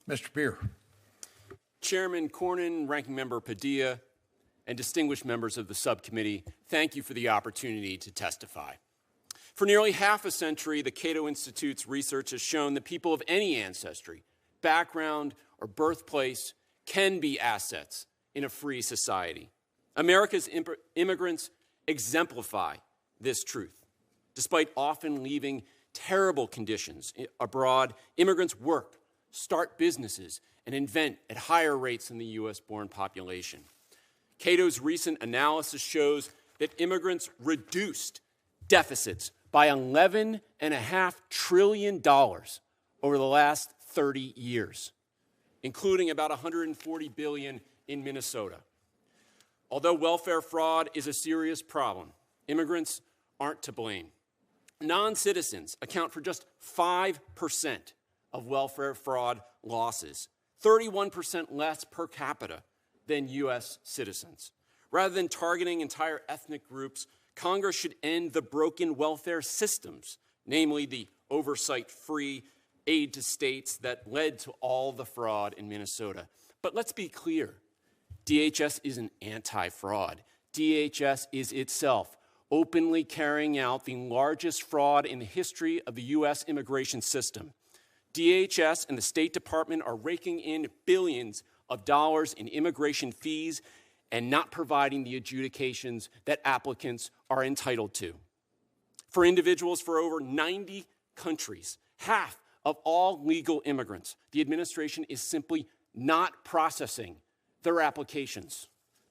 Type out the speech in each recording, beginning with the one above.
Mr. Bier. Chairman Cornyn, Ranking Member Padilla, and distinguished members of the subcommittee, thank you for the opportunity to testify. For nearly half a century, the Cato Institute's research has shown that people of any ancestry, background, or birthplace can be assets in a free society. America's immigrants exemplify this truth. Despite often leaving terrible conditions abroad, immigrants work, start businesses, and invent at higher rates than the U.S.-born population. Cato's recent analysis shows that immigrants reduced deficits by $11.5 trillion over the last 30 years, including about $140 billion in Minnesota. Although welfare fraud is a serious problem, immigrants aren't to blame. Non-citizens account for just 5% of welfare fraud losses, 31% less per capita than U.S. citizens. Rather than targeting entire ethnic groups, Congress should end the broken welfare systems, namely the oversight-free aid to states that led to all the fraud in Minnesota. But let's be clear, DHS isn't anti-fraud. DHS is itself openly carrying out the largest fraud in the history of the U.S. immigration system. DHS and the State Department are raking in billions of dollars in immigration fees and not providing the adjudications that applicants are entitled to. For individuals for over 90 countries, half of all legal immigrants, the administration is simply not processing their applications.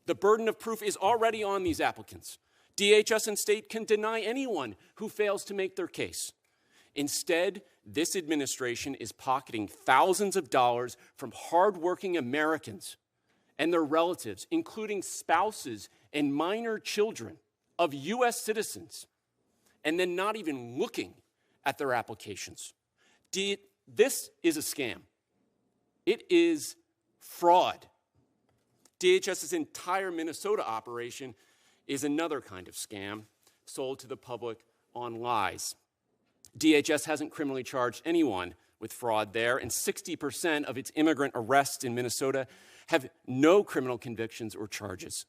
The burden of proof is already on these applicants. DHS and state can deny anyone who fails to make their case. Instead, this administration is pocketing thousands of dollars from hardworking Americans and their relatives, including spouses and minor children of U.S. citizens, and then not even looking at their applications. This is a scam. It is fraud. DHS's entire Minnesota operation is another kind of scam sold to the public on lies. DHS hasn't criminally charged anyone with fraud there, and 60% of its immigrant arrests in Minnesota have no criminal convictions or charges.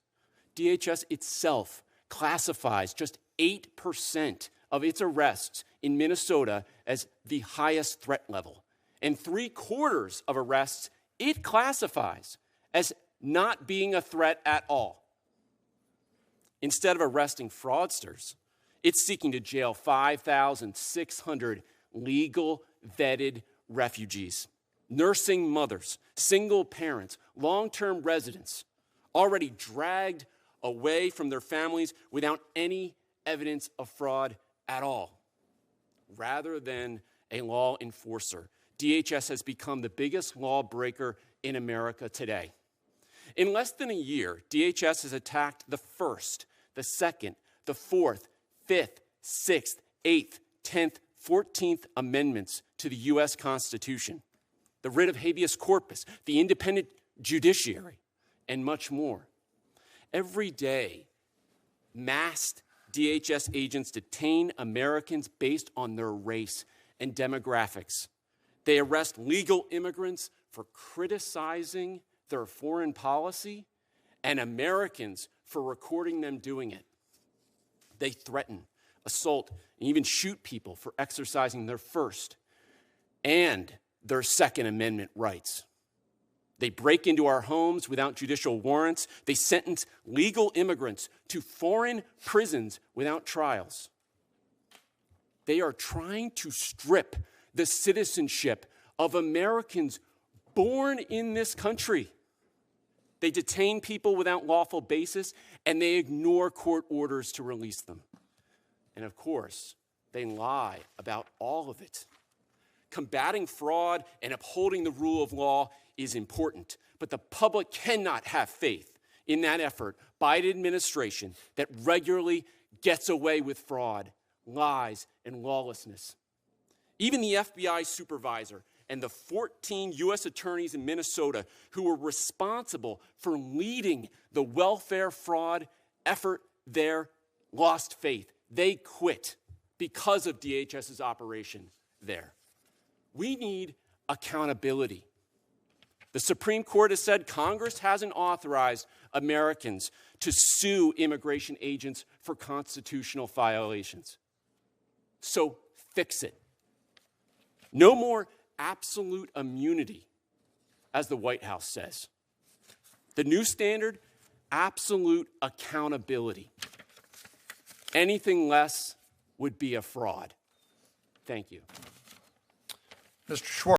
DHS itself classifies just 8% of its arrests in Minnesota as the highest threat level, and 3/4 of arrests it classifies as not being a threat at all. Instead of arresting fraudsters, it's seeking to jail 5,600 legal vetted refugees, nursing mothers, single parents, long-term residents, already dragged away from their families without any evidence of fraud at all. Rather than a law enforcer, DHS has become the biggest lawbreaker in America today. In less than a year, DHS has attacked the First, the Second, the Fourth, Fifth, Sixth, Eighth, 10th, 14th Amendments to the U.S. Constitution, the writ of habeas corpus, the independent judiciary, and much more. Every day, masked DHS agents detain Americans based on their race and demographics. They arrest legal immigrants for criticizing their foreign policy and Americans for recording them doing it. They threaten, assault, and even shoot people for exercising their First and their Second Amendment rights. They break into our homes without judicial warrants. They sentence legal immigrants to foreign prisons without trials. They are trying to strip the citizenship of Americans born in this country. They detain people without lawful basis, and they ignore court orders to release them. And of course, they lie about all of it. Combating fraud and upholding the rule of law is important, but the public cannot have faith in that effort by an administration that regularly gets away with fraud, lies, and lawlessness. Even the FBI supervisor and the 14 U.S. attorneys in Minnesota who were responsible for leading the welfare fraud effort there lost faith. They quit because of DHS's operation there. We need accountability. The Supreme Court has said Congress hasn't authorized Americans to sue immigration agents for constitutional violations. So fix it. No more absolute immunity, as the White House says. The new standard, absolute accountability. Anything less would be a fraud. Thank you. Mr. Schwartz.